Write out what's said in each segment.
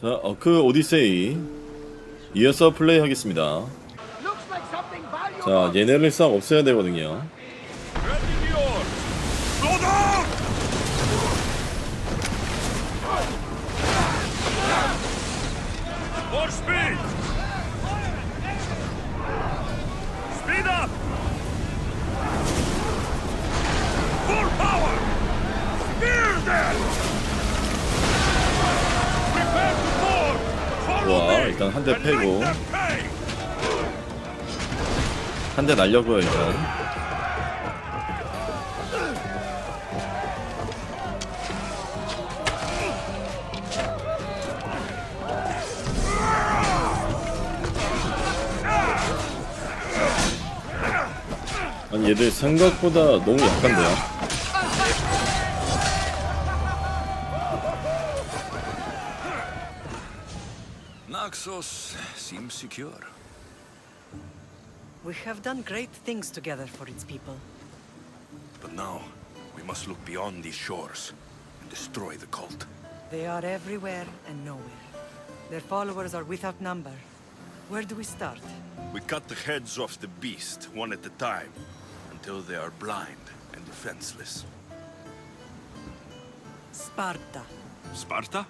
자, 어크 오디세이 이어서 플레이하겠습니다. 자, 얘네를 싹 없애야 되거든요. 와, 일단 한 대 패고 한 대 날려고요. 일단 아니 얘들 생각보다 너무 약한데요. Naxos seems secure. We have done great things together for its people. But now, we must look beyond these shores and destroy the cult. They are everywhere and nowhere. Their followers are without number. Where do we start? We cut the heads off the beast, one at a time, until they are blind and defenseless. Sparta. Sparta?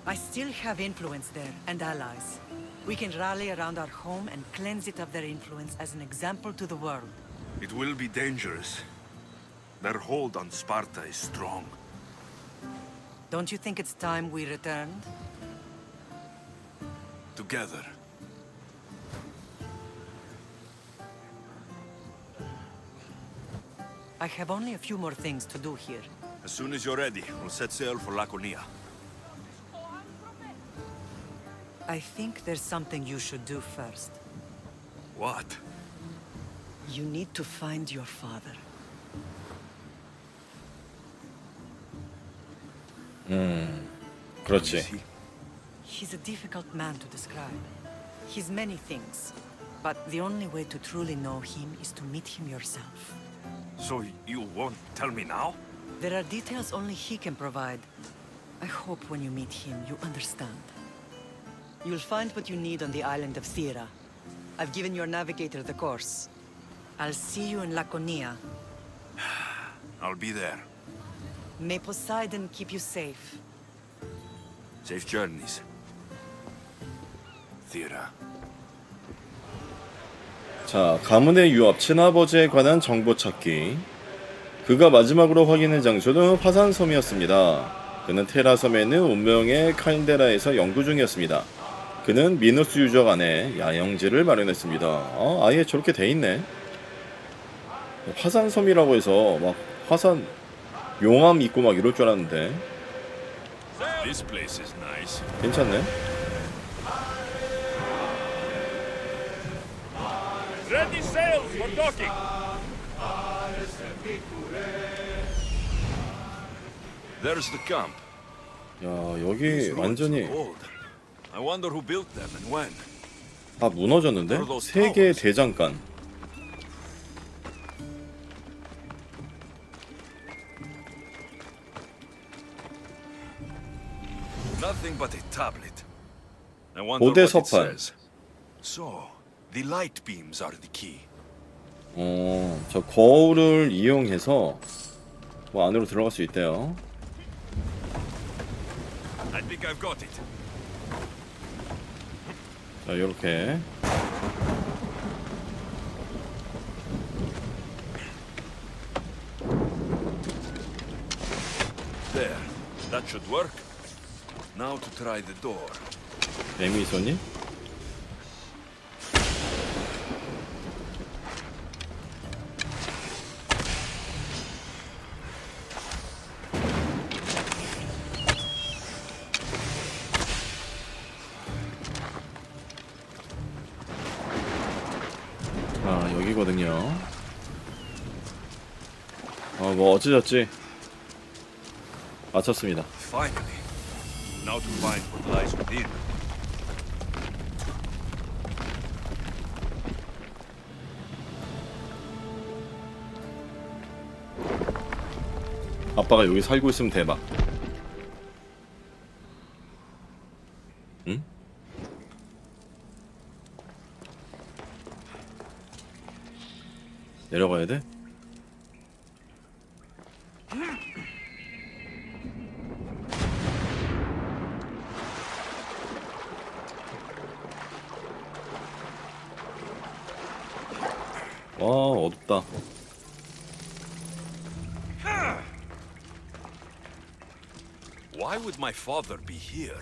I still have influence there, and allies. We can rally around our home and cleanse it of their influence as an example to the world. It will be dangerous. Their hold on Sparta is strong. Don't you think it's time we returned? Together. I have only a few more things to do here. As soon as you're ready, we'll set sail for Laconia. I think there's something you should do first. What? You need to find your father. 그렇지. He's a difficult man to describe. He's many things, but the only way to truly know him is to meet him yourself. So you won't tell me now? There are details only he can provide. I hope when you meet him, you understand. You'll find what you need on the island of Thera. I've given your navigator the course. I'll see you in Laconia. I'll be there. May Poseidon keep you safe. Safe journeys. Thera. 자, 가문의 유업 친아버지에 관한 정보 찾기. 그가 마지막으로 확인한 장소는 화산섬이었습니다. 그는 테라섬에 있는 운명의 칼데라에서 연구 중이었습니다. 그는 미누스 유적 안에 야영지를 마련했습니다. 아예 저렇게 돼 있네. 화산섬이라고 해서 막 화산 용암 있고 막 이럴 줄 알았는데 This place is nice. 괜찮네. Ready sails for docking. There's the camp. 야, 여기 완전히 I wonder who built them and when. 다 무너졌는데? 세계의 대장간. Nothing but a tablet. I wonder what 고대 it 서판. says. So, the light beams are the key. 저 거울을 이용해서 뭐 안으로 들어갈 수 있대요. I think I've got it. 자, 요렇게. There. That should work. Now to try the door. 뱀이 있었니? 아, 여기거든요. 뭐 어찌저찌 마쳤습니다. Finally. Now to find what lies within. 아빠가 여기 살고 있으면 대박. 내려가야 돼? 와, 어둡다. Why would my father be here?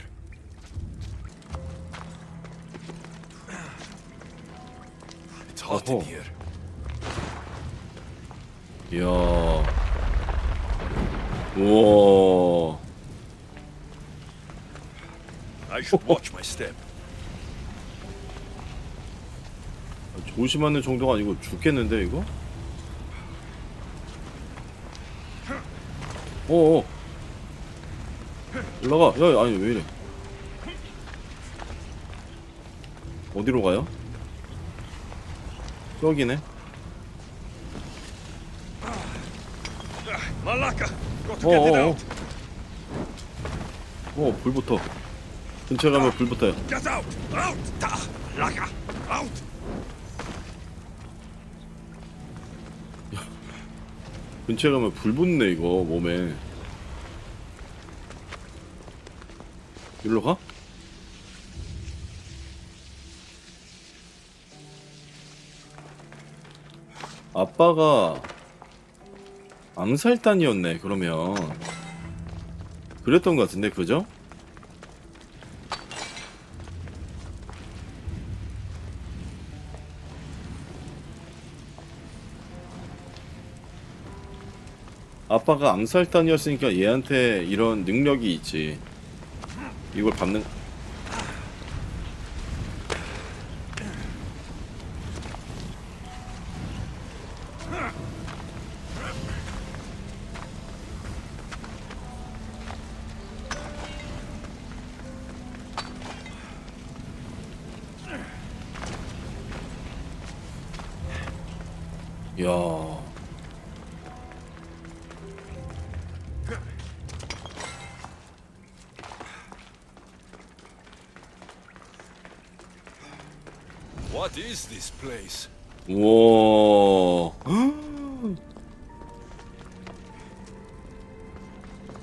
It's hot in 어허. here. 이야. 우와. I should watch my step. 조심하는 정도가 아니고 죽겠는데 이거? 어어. 올라가. 야, 아니 왜 이래? 어디로 가요? 저기네. Malaka, got to get it 어어어. out. 불 붙어. 근처에 가면 불 붙어요. Get out! Out! Ta! Laka! Out! 근처에 가면 불 붙네 이거 몸에. 일로 가? 아빠가 암살단이었네 그러면. 그랬던 것 같은데 그죠? 아빠가 암살단이었으니까 얘한테 이런 능력이 있지. 이걸 밟는. 야. What is this place? 우와.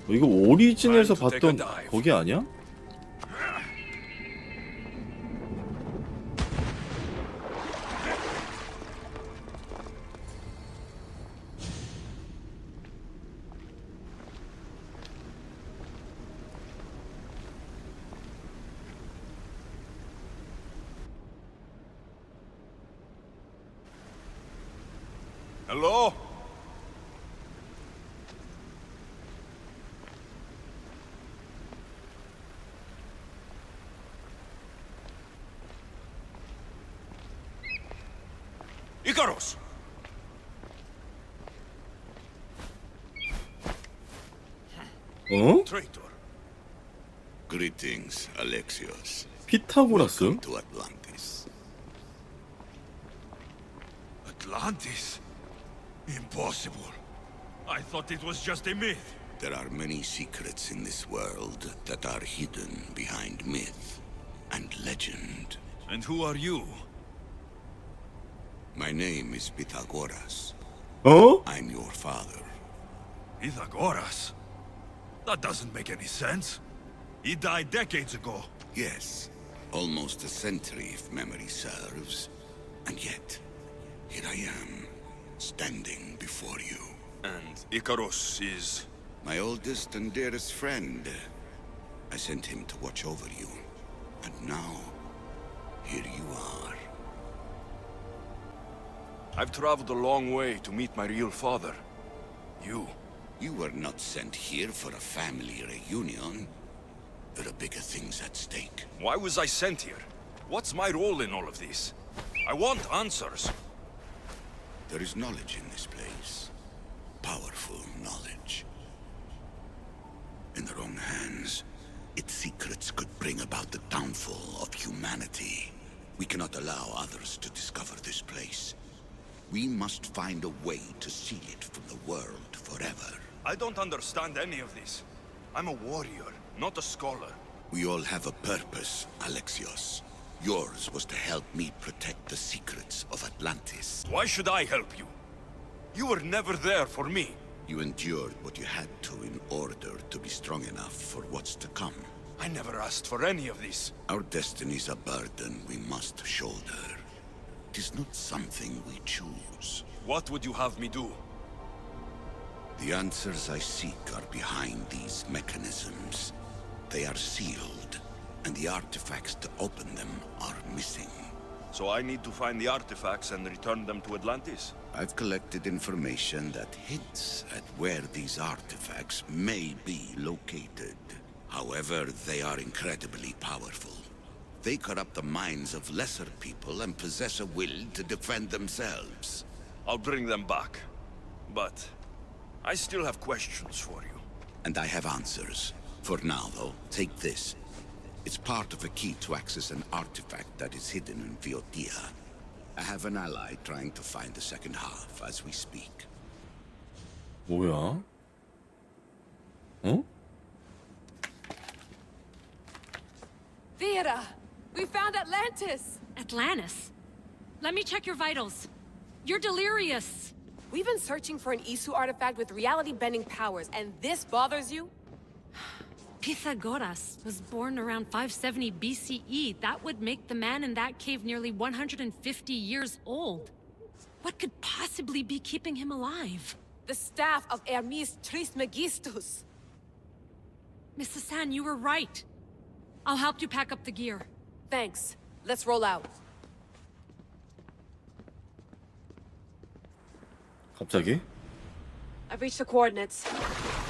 이거 오리진에서 봤던 거기 아니야? Hello? Icarus! 어? Traitor. Greetings, Alexios. 피타고라스? Welcome to Atlantis. Atlantis? Impossible. I thought it was just a myth. There are many secrets in this world that are hidden behind myth and legend. And who are you? My name is Pythagoras. 어? I'm your father. Pythagoras? That doesn't make any sense. He died decades ago. Yes, almost a century if memory serves. And yet, here I am, standing before you. And Icarus is... My oldest and dearest friend. I sent him to watch over you. And now, here you are. I've traveled a long way to meet my real father. You were not sent here for a family reunion. There are bigger things at stake. Why was I sent here? What's my role in all of this? I want answers. There is knowledge in this place. Powerful knowledge. In the wrong hands, its secrets could bring about the downfall of humanity. We cannot allow others to discover this place. We must find a way to seal it from the world forever. I don't understand any of this. I'm a warrior, not a scholar. We all have a purpose, Alexios. Yours was to help me protect the secrets of Atlantis. Why should I help you? You were never there for me. You endured what you had to in order to be strong enough for what's to come. I never asked for any of this. Our destiny's a burden we must shoulder. It is not something we choose. What would you have me do? The answers I seek are behind these mechanisms. They are sealed, and the artifacts to open them are missing. So I need to find the artifacts and return them to Atlantis? I've collected information that hints at where these artifacts may be located. However, they are incredibly powerful. They corrupt the minds of lesser people and possess a will to defend themselves. I'll bring them back. But I still have questions for you. And I have answers. For now, though, take this. It's part of a key to access an artifact that is hidden in Viotia. I have an ally trying to find the second half as we speak. 뭐야? 어? Theater! We found Atlantis! Atlantis? Let me check your vitals. You're delirious. We've been searching for an Isu artifact with reality-bending powers, and this bothers you? Pi타gorass was born around 570 BCE. That would make the man in that cave nearly 150 years old. What could possibly be keeping him alive? The staff of Hermes Trismegistus. Mrs. San, you were right. I'll help you pack up the gear. Thanks. Let's roll out. 갑자기? I've reached the coordinates.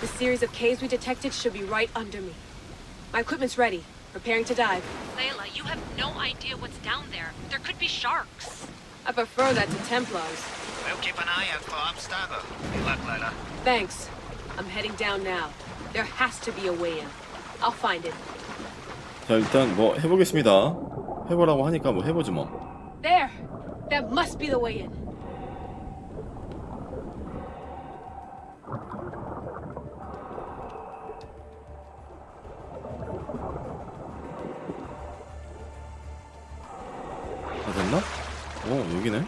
The series of caves we detected should be right under me. My equipment's ready. Preparing to dive. Layla, you have no idea what's down there. There could be sharks. I prefer that to Templars. We'll keep an eye out for Abstergo. Good luck, Layla. Thanks. I'm heading down now. There has to be a way in. I'll find it. 자, 일단 뭐 해보겠습니다. 해보라고 하니까 뭐 해보지 뭐. There! That must be the way in. 다 됐나? 오, 여기네.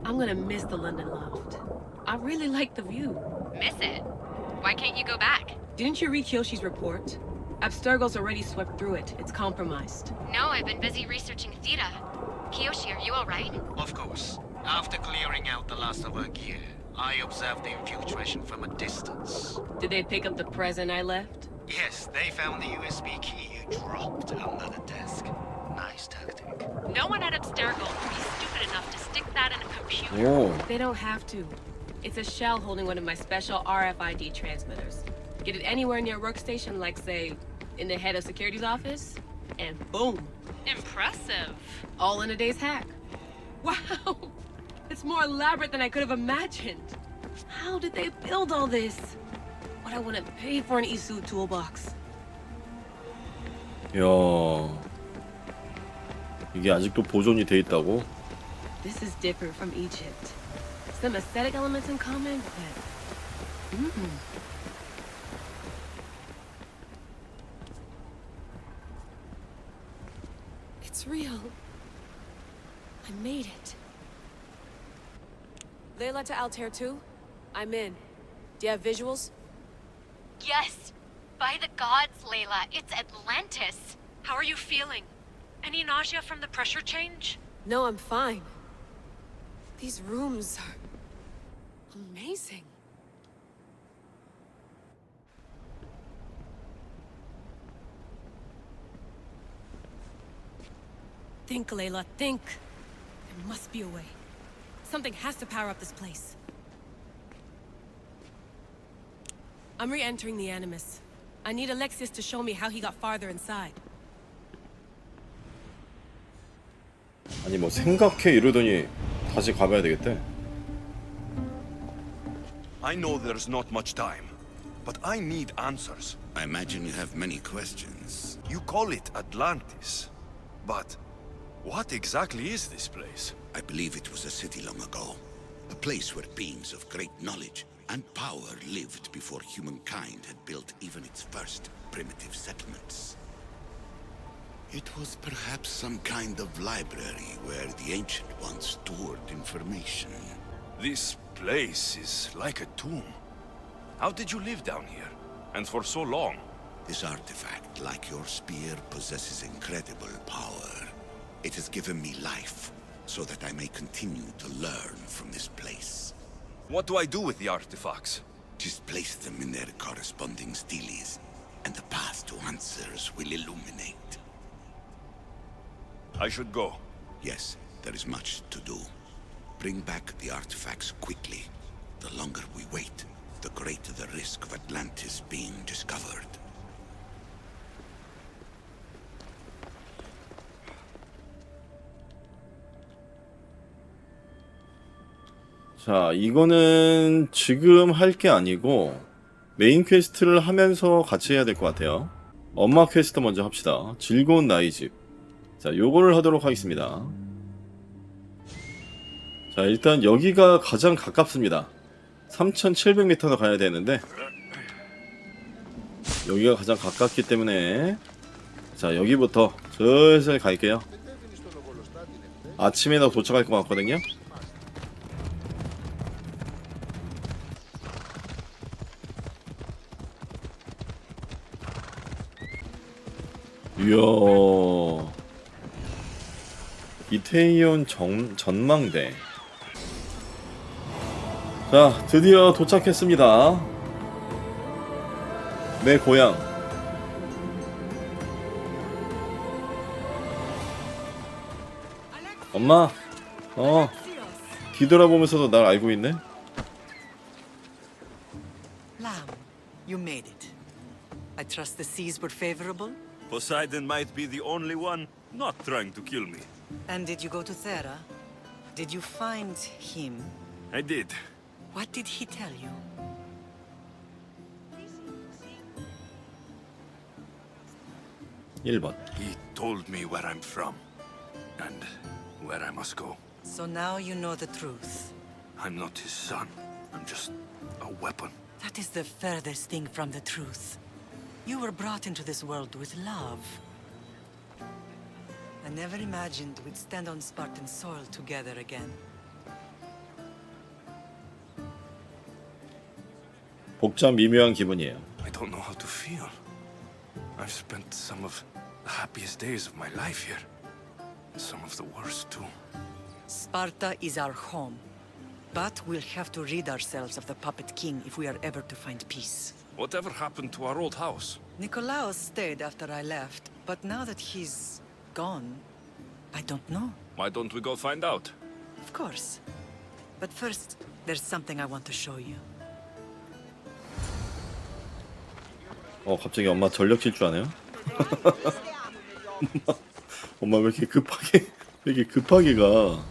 I'm gonna miss the London loft. I really like the view. Miss it? Why can't you go back? Didn't you read Kyoshi's report? Abstergo's already swept through it. It's compromised. No, I've been busy researching Theta. Kiyoshi, are you alright? Of course. After clearing out the last of our gear, I observed the infiltration from a distance. Did they pick up the present I left? Yes, they found the USB key you dropped under the desk. Nice tactic. No one at Abstergo would be stupid enough to stick that in a computer. 오, They don't have to. It's a shell holding one of my special RFID transmitters. Get it anywhere near workstation, like, say, in the head of security's office, and boom. Impressive. All in a day's hack. Wow! It's more elaborate than I could have imagined. How did they build all this? What I wouldn't pay for an Isu toolbox. 야, 이게 아직도 보존이 돼 있다고? This is different from Egypt. Some aesthetic elements in common, but... It's real. I made it. Layla to Altair 2? I'm in. Do you have visuals? Yes. By the gods, Layla, it's Atlantis. How are you feeling? Any nausea from the pressure change? No, I'm fine. These rooms are... amazing. Think, Layla, think. There must be a way. Something has to power up this place. I'm re-entering the Animus. I need Alexis to show me how he got farther inside. 아니 뭐 생각해 이러더니 다시 가봐야 되겠대. I know there's not much time. but I need answers. I imagine you have many questions. You call it Atlantis, but what exactly is this place? I believe it was a city long ago. A place where beings of great knowledge and power lived before humankind had built even its first primitive settlements. It was perhaps some kind of library where the Ancient Ones stored information. This place is like a tomb. How did you live down here? And for so long? This artifact, like your spear, possesses incredible power. It has given me life, so that I may continue to learn from this place. What do I do with the artifacts? Just place them in their corresponding steles, and the path to answers will illuminate. I should go. Yes, there is much to do. Bring back the artifacts quickly. The longer we wait, the greater the risk of Atlantis being discovered. 자, 이거는 지금 할 게 아니고 메인 퀘스트를 하면서 같이 해야 될 것 같아요. 엄마 퀘스트 먼저 합시다. 즐거운 나이 집. 자, 요거를 하도록 하겠습니다. 자, 일단 여기가 가장 가깝습니다. 3700m나 가야 되는데 여기가 가장 가깝기 때문에 자, 여기부터 슬슬 갈게요. 아침에 다 도착할 것 같거든요. 이야, 이태이온 전망대. 자, 드디어 도착했습니다. 내 고향. 엄마, 뒤돌아보면서도 날 알고 있네. Lamb, you made it. I trust the seas were favorable? Poseidon might be the only one not trying to kill me. And did you go to Thera? Did you find him? I did. What did he tell you? 1번. He told me where I'm from and where I must go. So now you know the truth. I'm not his son. I'm just a weapon. That is the furthest thing from the truth. You were brought into this world with love. I never imagined we'd stand on Spartan soil together again. 복잡 미묘한 기분이에요. I don't know how to feel. I've spent some of the happiest days of my life here. And some of the worst too. Sparta is our home. But we'll have to rid ourselves of the puppet king if we are ever to find peace. Whatever happened to our old house? Nikolaos stayed after I left, but now that he's gone, I don't know. Why don't we go find out? Of course. But first, there's something I want to show you. 갑자기 엄마 전력 질주하네요. 엄마 왜 이렇게 급하게 가?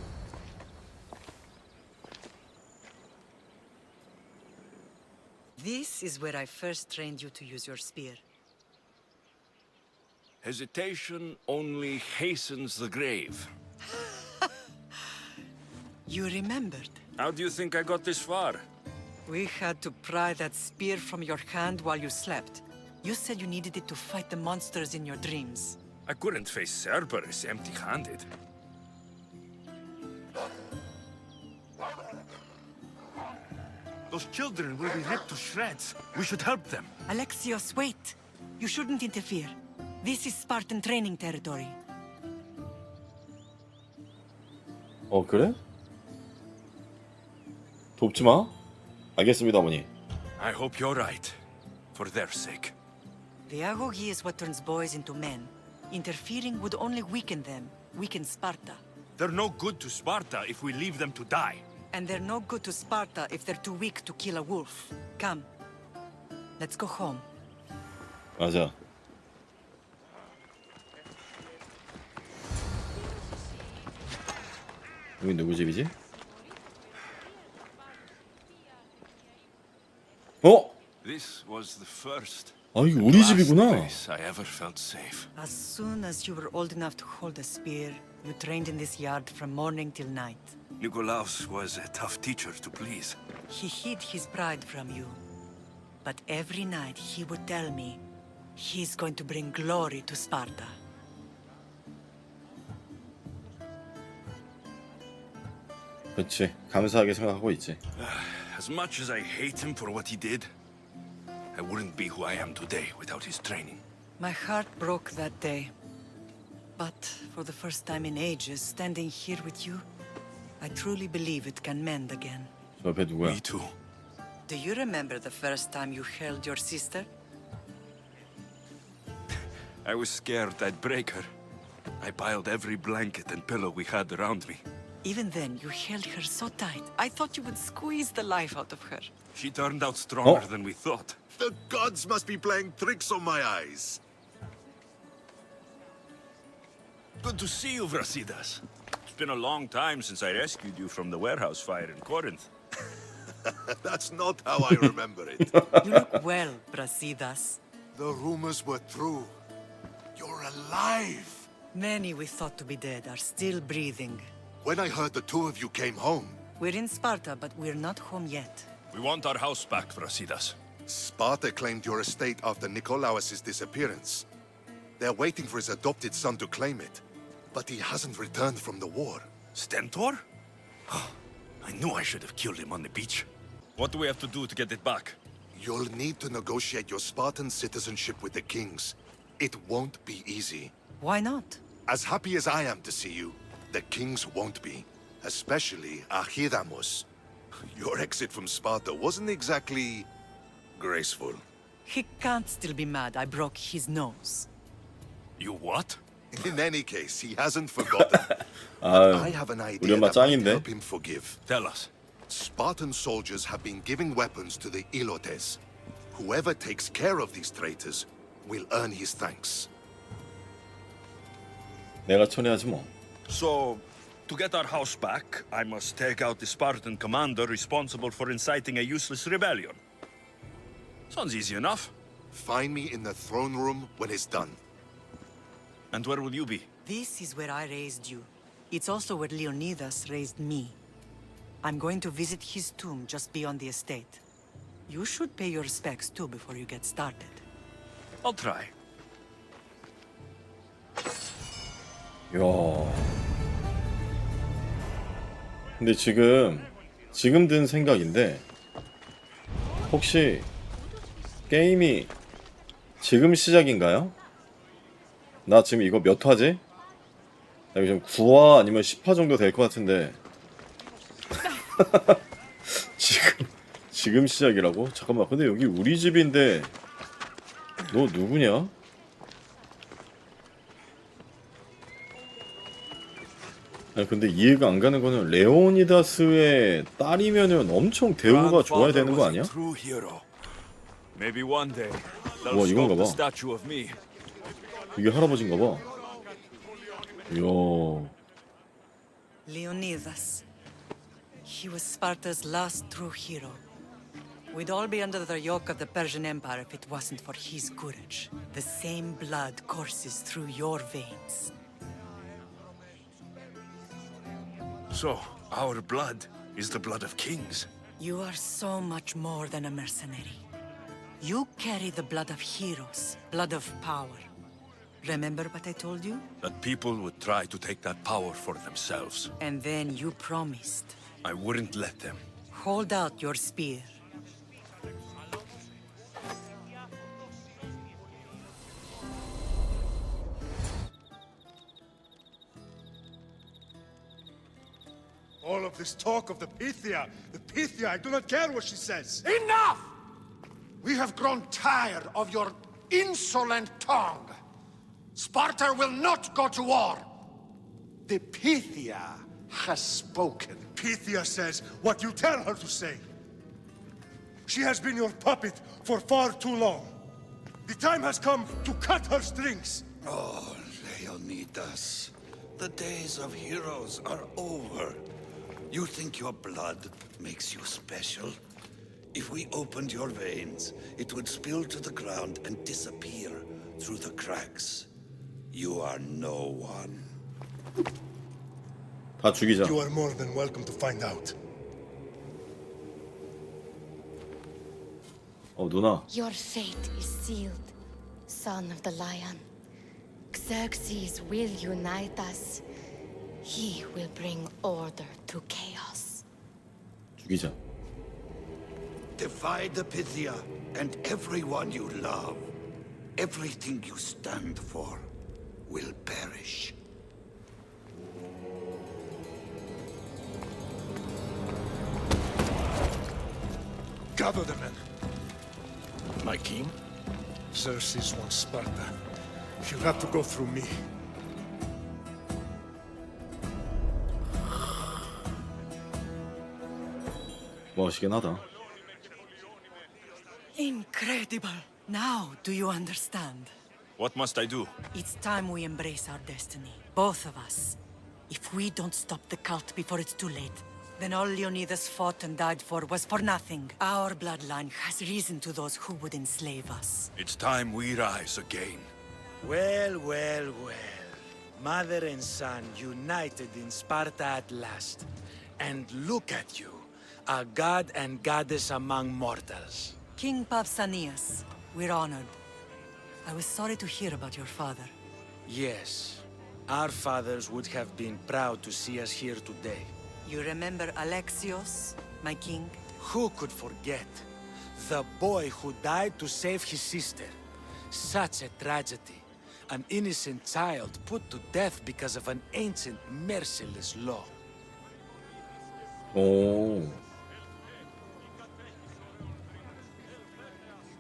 This is where I first trained you to use your spear. Hesitation only hastens the grave. You remembered. How do you think I got this far? We had to pry that spear from your hand while you slept. You said you needed it to fight the monsters in your dreams. I couldn't face Cerberus empty-handed. Those children will be ripped to shreds. We should help them. Alexios, wait! You shouldn't interfere. This is Spartan training territory. 그래? 돕지 마. 알겠습니다, 어머니. I hope you're right. For their sake. The agogi is what turns boys into men. Interfering would only weaken them, weaken Sparta. They're no good to Sparta if we leave them to die. And they're no good to Sparta if they're too weak to kill a wolf. Come. Let's go home. 맞아. 여기 누구 집이지? This This was the first 아, 이게 우리 집이구나. place I ever felt safe. As soon as you were old enough to hold a spear, you trained in this yard from morning till night. Nikolaus was a tough teacher to please. He hid his pride from you. But every night he would tell me he's going to bring glory to Sparta. 그렇지. 감사하게 생각하고 있지. As much as I hate him for what he did, I wouldn't be who I am today without his training. My heart broke that day. But for the first time in ages, standing here with you, I truly believe it can mend again. 저 옆에 누구야? Me too. Do you remember the first time you held your sister? I was scared I'd break her. I piled every blanket and pillow we had around me. Even then, you held her so tight. I thought you would squeeze the life out of her. She turned out stronger Oh. than we thought. The gods must be playing tricks on my eyes. Good to see you, Brasidas. It's been a long time since I rescued you from the warehouse fire in Corinth. That's not how I remember it. You look well, Brasidas. The rumors were true. You're alive. Many we thought to be dead are still breathing. When I heard the two of you came home, We're in Sparta, but we're not home yet. We want our house back, Brasidas. Sparta claimed your estate after Nikolaus' disappearance. They're waiting for his adopted son to claim it, but he hasn't returned from the war. Stentor? I knew I should have killed him on the beach. What do we have to do to get it back? You'll need to negotiate your Spartan citizenship with the kings. It won't be easy. Why not? As happy as I am to see you, the kings won't be. Especially Archidamos. Your exit from Sparta wasn't exactly graceful. He can't still be mad I broke his nose. You what? In any case, he hasn't forgotten. I have an 우리 idea 엄마 that might 짱인데? help him forgive. Tell us. Spartan soldiers have been giving weapons to the Ilotes. Whoever takes care of these traitors will earn his thanks. 내가 초래하지 뭐. So, to get our house back, I must take out the Spartan commander responsible for inciting a useless rebellion. Sounds easy enough. Find me in the throne room when it's done. And where will you be? This is where I raised you. It's also where Leonidas raised me. I'm going to visit his tomb just beyond the estate. You should pay your respects too before you get started. I'll try. 이야. 근데 지금 든 생각인데 혹시 게임이 지금 시작인가요? 나 지금 이거 몇 화지? 나 이거 지금 9화 아니면 10화 정도 될 것 같은데 지금 시작이라고? 잠깐만, 근데 여기 우리 집인데 너 누구냐? 아니 근데 이해가 안 가는 거는 레오니다스의 딸이면은 엄청 대우가 좋아야 되는 거 아니야? Maybe one day 와, they'll 이건가 sculpt a 봐. statue of me. 이게 할아버지인가 봐. 이야. Leonidas. He was Sparta's last true hero. We'd all be under the yoke of the Persian Empire if it wasn't for his courage. The same blood courses through your veins. So, our blood is the blood of kings. You are so much more than a mercenary. You carry the blood of heroes, blood of power. Remember what I told you? That people would try to take that power for themselves. And then you promised. I wouldn't let them. Hold out your spear. All of this talk of the Pythia, I do not care what she says. Enough! We have grown tired of your insolent tongue. Sparta will not go to war. The Pythia has spoken. Pythia says what you tell her to say. She has been your puppet for far too long. The time has come to cut her strings. Oh, Leonidas, the days of heroes are over. You think your blood makes you special? If we opened your veins, it would spill to the ground and disappear through the cracks. You are no one. 다 죽이자. You are more than welcome to find out. 누나. Your fate is sealed, son of the lion. Xerxes will unite us. He will bring order to chaos. 죽이자. Divide the Pythia and everyone you love. Everything you stand for will perish. Gather the men. My king? Xerxes wants Sparta. He'll have to go through me. 멋있긴 하다. Incredible. Now, do you understand? What must I do? It's time we embrace our destiny. Both of us. If we don't stop the cult before it's too late, then all Leonidas fought and died for was for nothing. Our bloodline has risen to those who would enslave us. It's time we rise again. Well, well, well. Mother and son united in Sparta at last. And look at you, a god and goddess among mortals. King Pausanias, we're honored. I was sorry to hear about your father. Yes, our fathers would have been proud to see us here today. You remember Alexios, my king? Who could forget? The boy who died to save his sister. Such a tragedy. An innocent child put to death because of an ancient, merciless law. 오.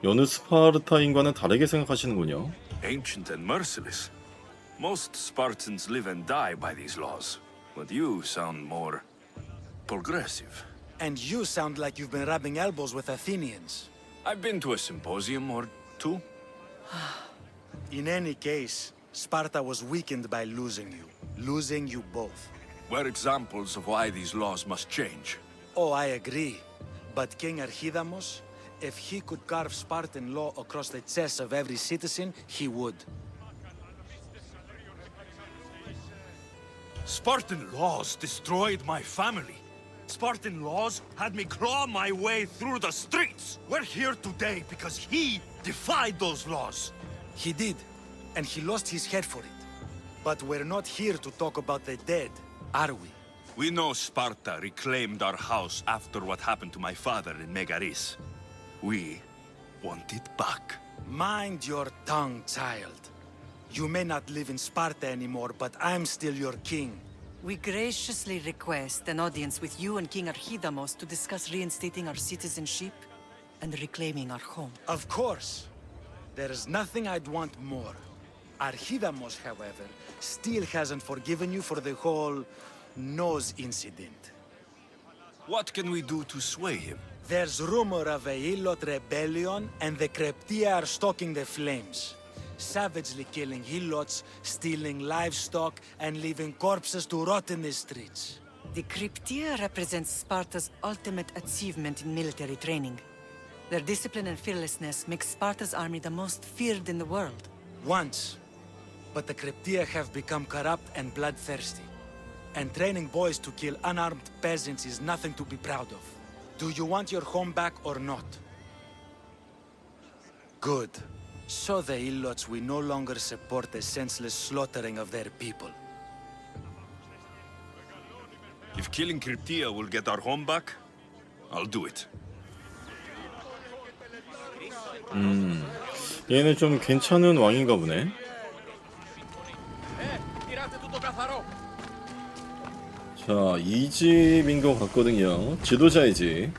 여느 스파르타인과는 다르게 생각하시는군요. Ancient and merciless. Most Spartans live and die by these laws. But you sound more progressive. And you sound like you've been rubbing elbows with Athenians. I've been to a symposium or two. In any case, Sparta was weakened by losing you both. We're examples of why these laws must change. Oh, I agree. But King Archidamos, if he could carve Spartan law across the chest of every citizen, he would. Spartan laws destroyed my family. Spartan laws had me claw my way through the streets. We're here today because he defied those laws. He did, and he lost his head for it. But we're not here to talk about the dead, are we? We know Sparta reclaimed our house after what happened to my father in Megaris. We want it back. Mind your tongue, child. You may not live in Sparta anymore, but I'm still your king. We graciously request an audience with you and King Archidamos to discuss reinstating our citizenship and reclaiming our home. Of course. There's nothing I'd want more. Archidamos, however, still hasn't forgiven you for the whole nose incident. What can we do to sway him? There's rumor of a Hilot rebellion, and the Kreptia are stalking the flames. Savagely killing Hilots, stealing livestock, and leaving corpses to rot in the streets. The Cryptia represents Sparta's ultimate achievement in military training. Their discipline and fearlessness make Sparta's army the most feared in the world. Once. But the Kreptia have become corrupt and bloodthirsty. And training boys to kill unarmed peasants is nothing to be proud of. Do you want your home back or not? Good. So the Ilots will no longer support the senseless slaughtering of their people. If killing Cryptia will get our home back, I'll do it. 얘는 좀 괜찮은 왕인가 보네. 자, 이 집인 것 같거든요. 지도자의 집.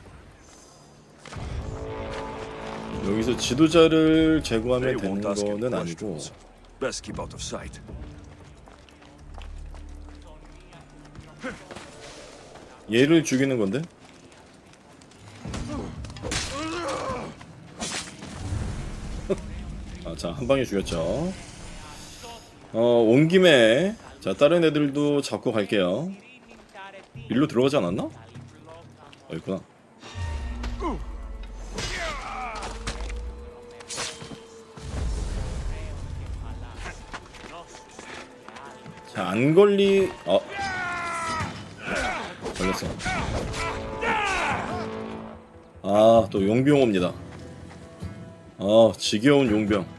여기서 지도자를 제거하면 되는 거는 아니고. Best keep out of sight. 얘를 죽이는 건데? 자, 한 방에 죽였죠. 온 김에 자, 다른 애들도 잡고 갈게요. 일로 들어가지 않았나? 있구나. 자, 안 걸리... 걸렸어. 아, 또 용병 옵니다. 지겨운 용병.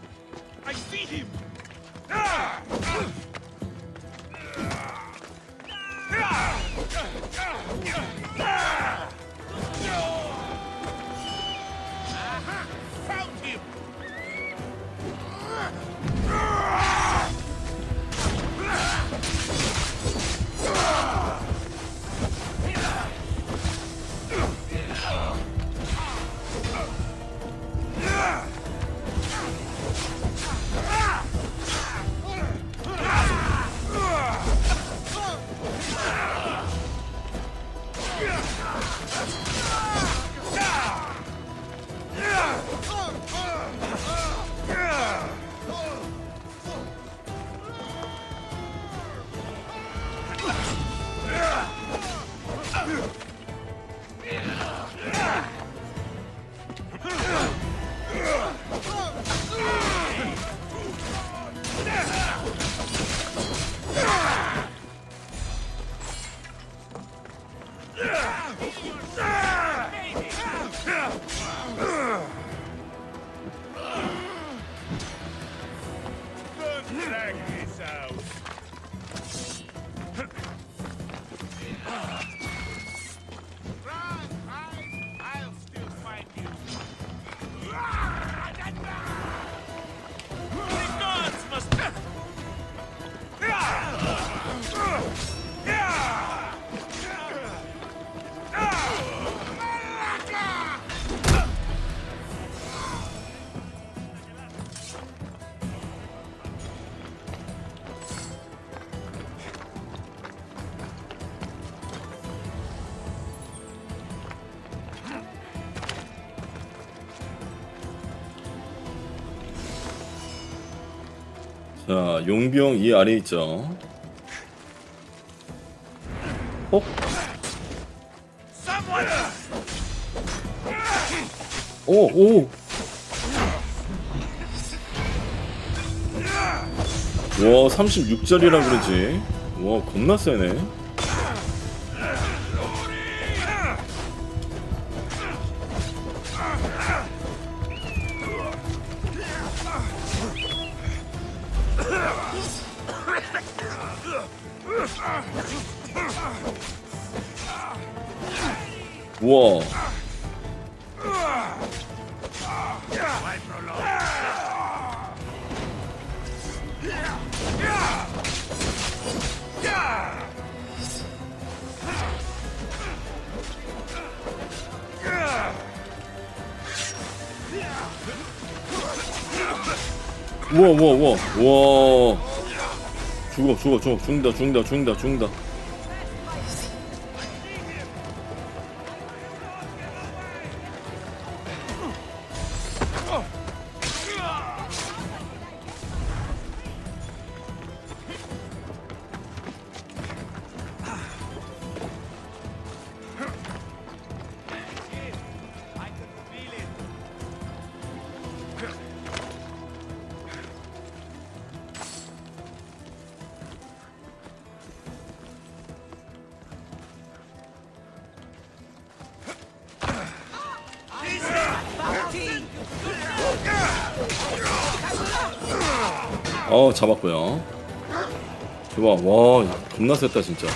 자, 용병 이 아래에 있죠. 오! 와, 36짜리라 그러지. 와, 겁나 세네. 우와. 우와. 죽는다. 잡았고요. 좋아. 와, 겁나 셌다 진짜.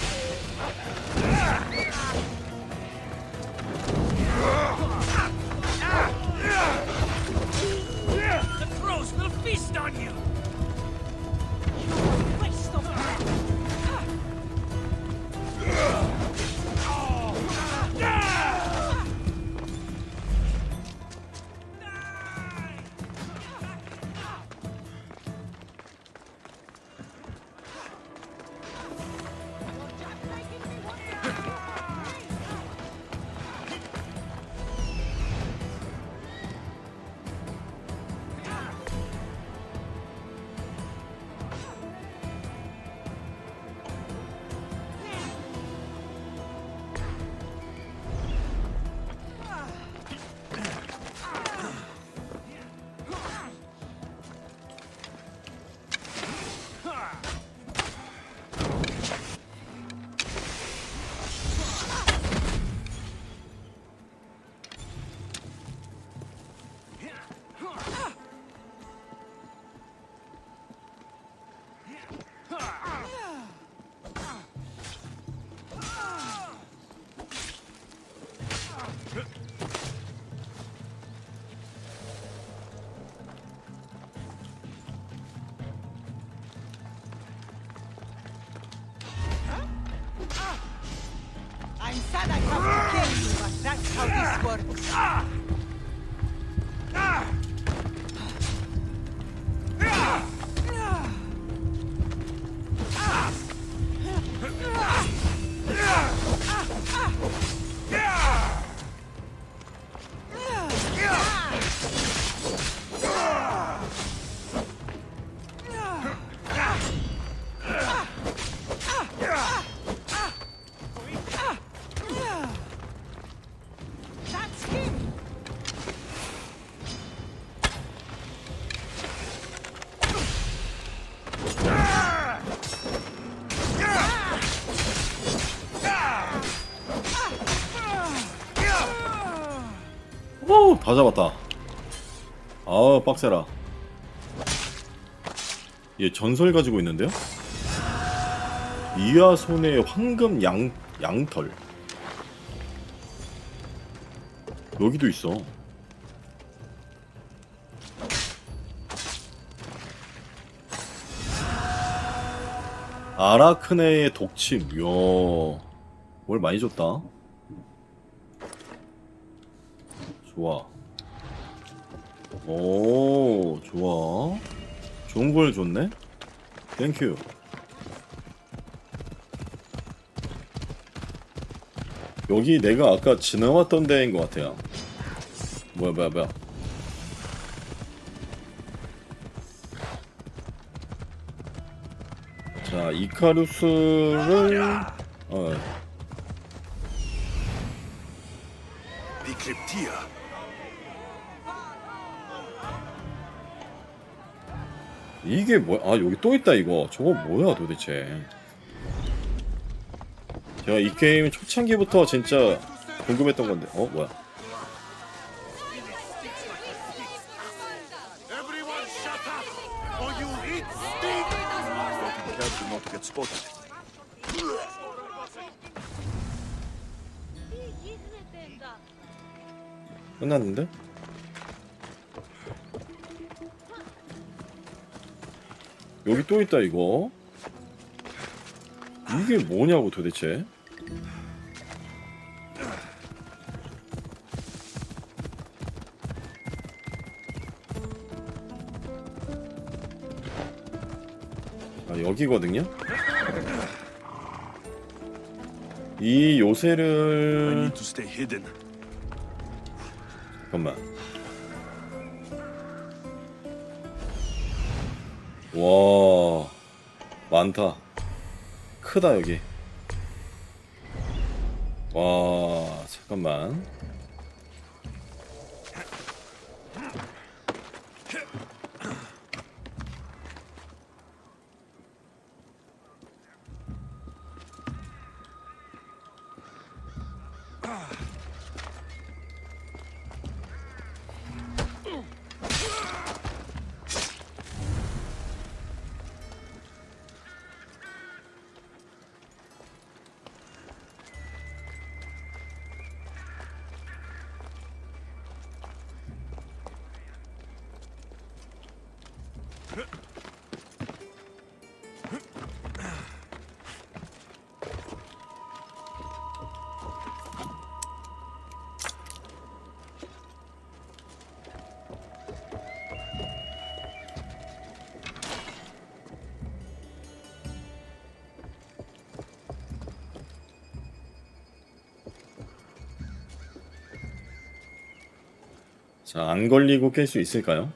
said I'd have to kill you, but that's how this works. 오, 다 잡았다. 아우, 빡세라. 얘 전설 가지고 있는데요? 이하손의 황금 양털. 여기도 있어. 아라크네의 독침. 이야, 뭘 많이 줬다. 좋아. 오, 좋아. 좋은 걸 줬네? 땡큐. 여기 내가 아까 지나왔던 데인 것 같아요. 뭐야. 자, 이카루스를 디크립티아. 이게 뭐야? 아, 여기 또 있다 이거. 저거 뭐야 도대체? 제가 이 게임 초창기부터 진짜 궁금했던 건데. 뭐야? Everyone shut up, or you eat steak. Careful not to get spotted. 끝났는데? 여기 또 있다 이거. 이게 뭐냐고 도대체. 아, 여기거든요. 이 요새를 To stay hidden. 잠깐만. 와, 많다. 크다 여기. 와, 잠깐만. 자, 안 걸리고 깰 수 있을까요?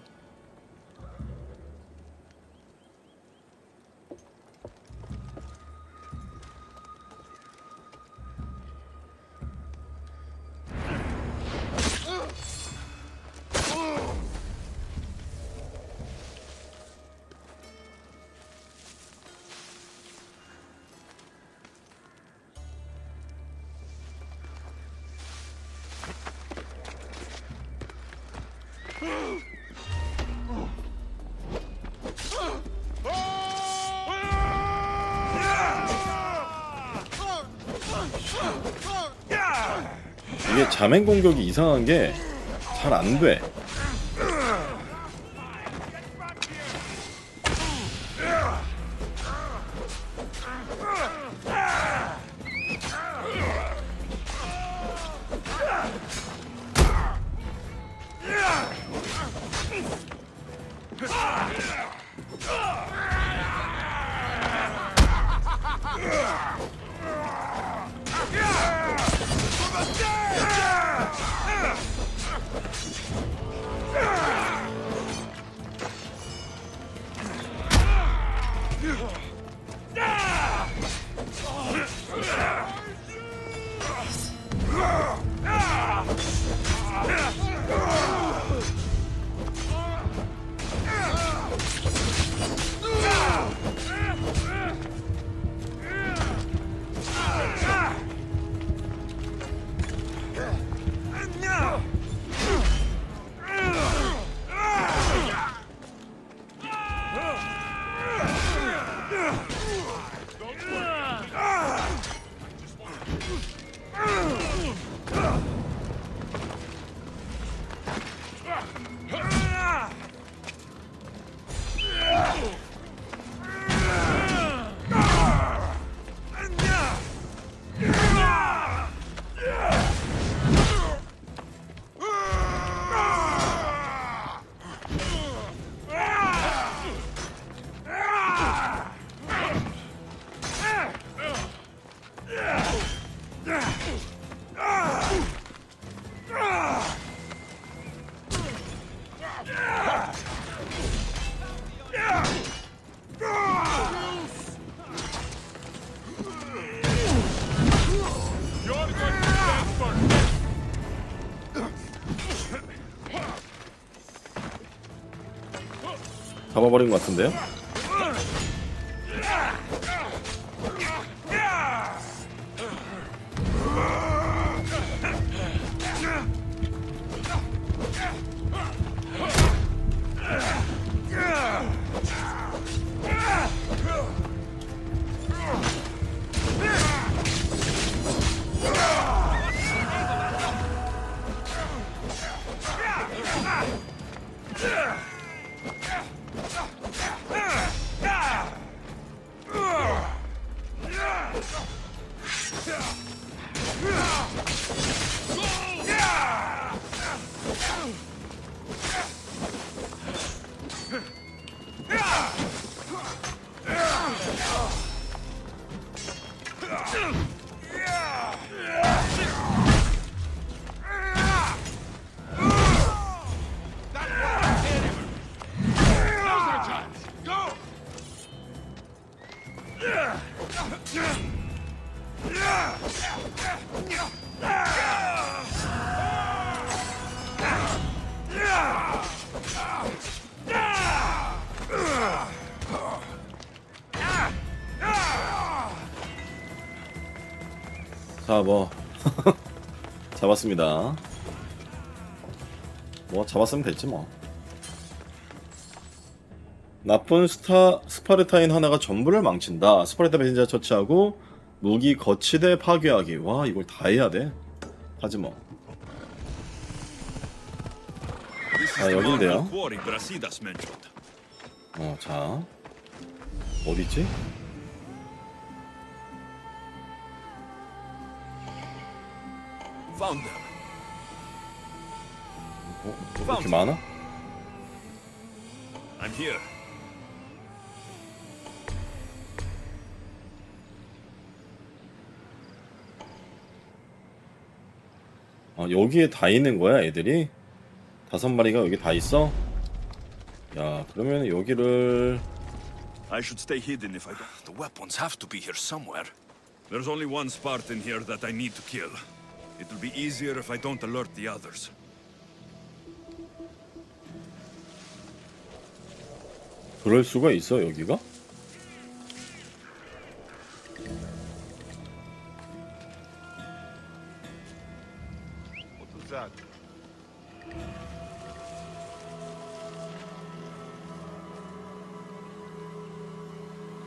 이게 자맹 공격이 이상한 게 잘 안 돼. 잡아버린 것 같은데요? 자, 뭐 잡았습니다. 뭐 잡았으면 됐지 뭐. 나쁜 스파르타인 하나가 전부를 망친다. 스파르타 배신자 처치하고 무기 거치대 파괴하기. 와, 이걸 다 해야 돼. 하지 뭐. 아, 여긴데요. 자, 어디있지? 왜 이렇게 많아? I'm here. 아, 여기에 다 있는 거야, 애들이? 5마리가 여기 다 있어? 야, 그러면 여기를 I should stay hidden if I don't. The weapons have to be here somewhere. There's only one Spartan here that I need to kill. It will be easier if I don't alert the others. 그럴 수가 있어, 여기가? What was that?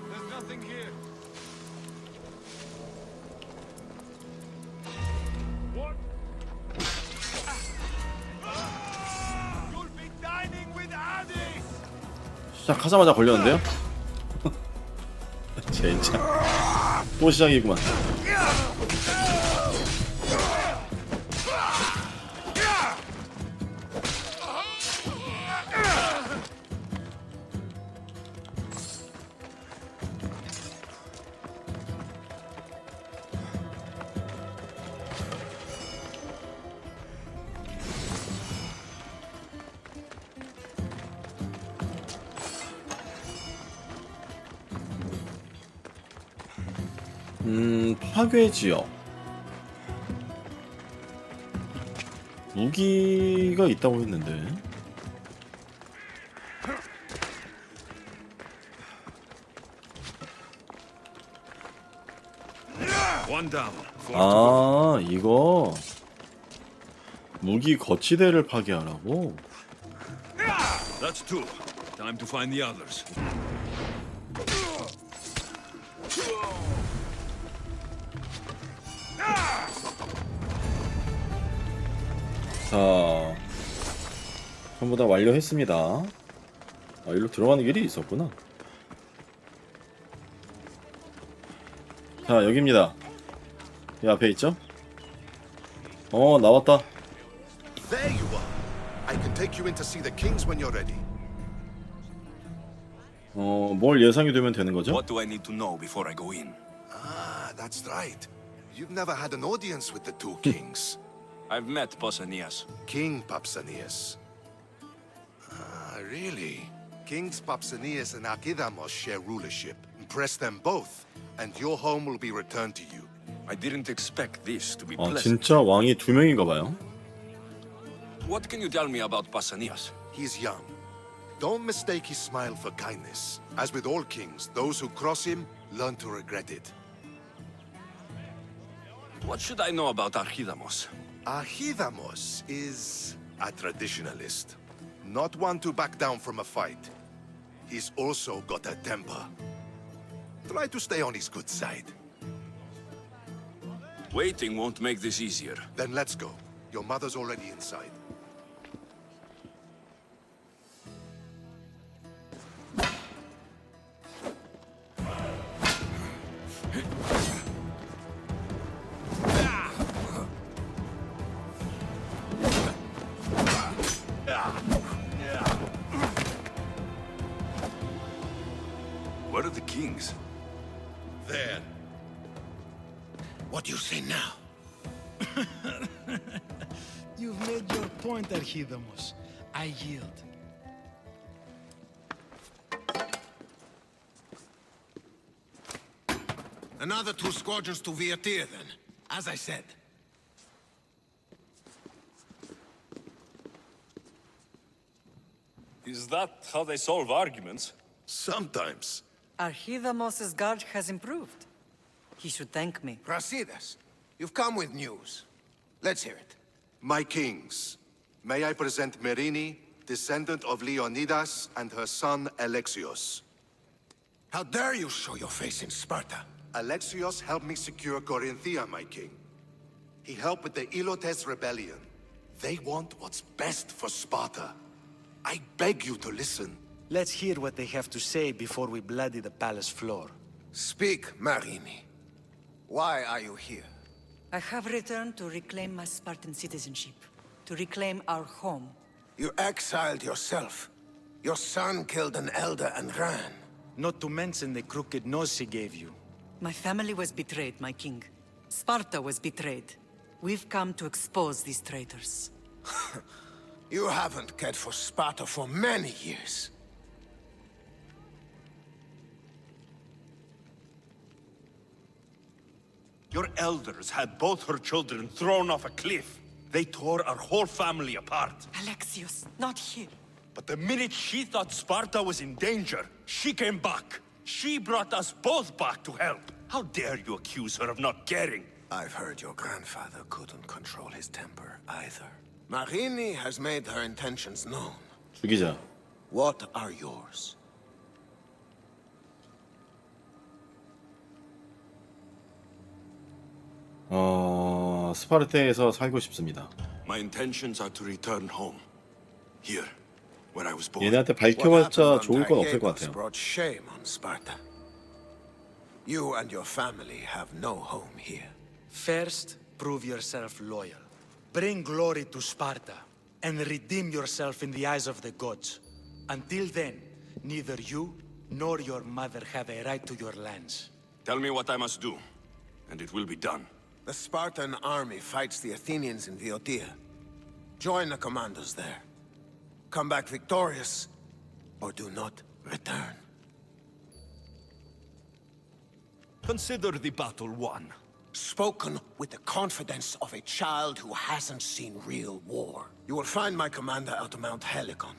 There's nothing here. What? You'll be dining with Adi. 시작하자마자 걸렸는데요? 진짜 또 시작이구만. 파괴 지역. 무기가 있다고 했는데. One down. 아, 이거 무기 거치대를 파괴하라고? That's two. Time to find the others. 자, 전부 다 완료했습니다. 아, 일로 들어가는 길이 있었구나. 자, 여기입니다. 이 앞에 있죠? 나왔다. There you are. I can take you in to see the kings when you're ready. 뭘 예상이 되면 되는 거죠? What do I need to know before I go in? Ah, that's right. You've never had an audience with the two kings. I've met Pausanias. King Pausanias. Ah, really? Kings Pausanias and Archidamos share rulership. Impress them both, and your home will be returned to you. I didn't expect this to be 아, pleasant. 진짜 왕이 두 명인가 봐요. What can you tell me about Pausanias? He's young. Don't mistake his smile for kindness. As with all kings, those who cross him learn to regret it. What should I know about Archidamos? Archidamos is a traditionalist. Not one to back down from a fight. He's also got a temper. Try to stay on his good side. Waiting won't make this easier. Then let's go. Your mother's already inside. Where are the kings? There. What do you say now? You've made your point, Archidamos. I yield. Another 2 squadrons to Viatir, then. As I said. Is that how they solve arguments? Sometimes. Archidamos's guard has improved. He should thank me. Brasidas, you've come with news. Let's hear it. My kings, may I present Merini, descendant of Leonidas, and her son Alexios. How dare you show your face in Sparta? Alexios helped me secure Corinthia, my king. He helped with the Ilotes rebellion. They want what's best for Sparta. I beg you to listen. Let's hear what they have to say before we bloody the palace floor. Speak, Marini. Why are you here? I have returned to reclaim my Spartan citizenship, to reclaim our home. You exiled yourself. Your son killed an elder and ran. Not to mention the crooked nose he gave you. My family was betrayed, my king. Sparta was betrayed. We've come to expose these traitors. You haven't cared for Sparta for many years. Your elders had both her children thrown off a cliff. They tore our whole family apart. Alexios, not here. But the minute she thought Sparta was in danger, she came back. She brought us both back to help. How dare you accuse her of not caring? I've heard your grandfather couldn't control his temper either. Marini has made her intentions known. 죽이자. What are yours? 스파르타에서 살고 싶습니다. My intentions are to return home. Here, where I was born. 얘네한테 What 밝혀봤자 happened 좋을 on 건 없을 것 Tiberias 같아요. brought shame on Sparta. You and your family have no home here. First, prove yourself loyal. Bring glory to Sparta, and redeem yourself in the eyes of the gods. Until then, neither you nor your mother have a right to your lands. Tell me what I must do, and it will be done. The Spartan army fights the Athenians in Viotia. Join the commandos there. Come back victorious, or do not return. Consider the battle won. Spoken with the confidence of a child who hasn't seen real war. You will find my commander out of Mount Helicon.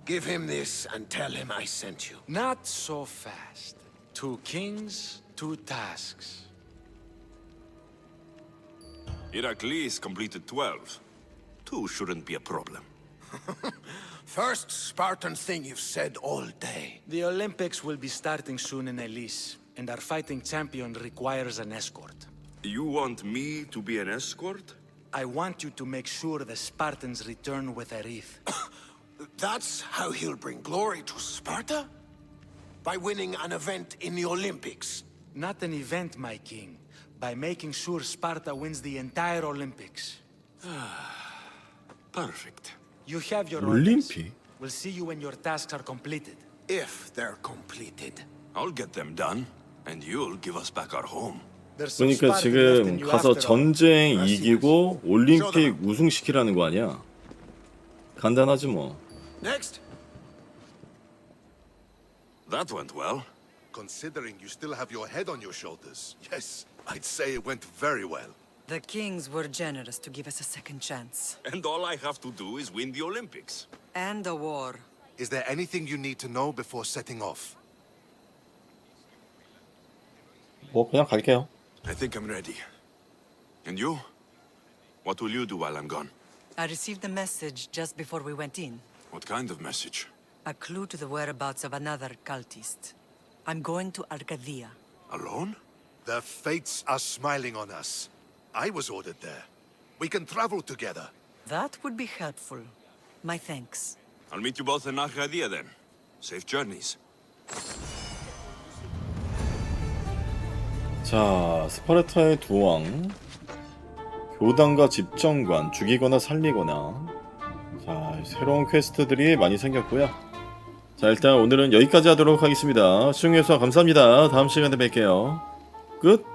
Give him this and tell him I sent you. Not so fast. 2 kings, 2 tasks. Heracles completed 12. 2 shouldn't be a problem. First Spartan thing you've said all day. The Olympics will be starting soon in Elise, and our fighting champion requires an escort. You want me to be an escort? I want you to make sure the Spartans return with a wreath. That's how he'll bring glory to Sparta? By winning an event in the Olympics? Not an event, my king. By making sure Sparta wins the entire Olympics. Perfect. You have your orders. 올림픽? We'll see you when your tasks are completed. If they're completed. I'll get them done, and you'll give us back our home. There's some 그러니까 Spartan left in 지금 you 가서 after all. 전쟁 이기고 올림픽 우승시키라는 거 아니야? 간단하지 뭐. Next. That went well. Considering you still have your head on your shoulders, yes, I'd say it went very well. The kings were generous to give us a second chance. And all I have to do is win the Olympics. And a war. Is there anything you need to know before setting off? 뭐 그냥 갈게요. I think I'm ready. And you? What will you do while I'm gone? I received a message just before we went in. What kind of message? A clue to the whereabouts of another cultist. I'm going to Arcadia. Alone? The fates are smiling on us. I was ordered there. We can travel together. That would be helpful. My thanks. I'll meet you both in Arcadia then. Safe journeys. 자, 스파르타의 두 왕, 교단과 집정관, 죽이거나 살리거나. 자, 새로운 퀘스트들이 많이 생겼고요. 자, 일단 오늘은 여기까지 하도록 하겠습니다. 시청해주셔서 감사합니다. 다음 시간에 뵐게요. 끝!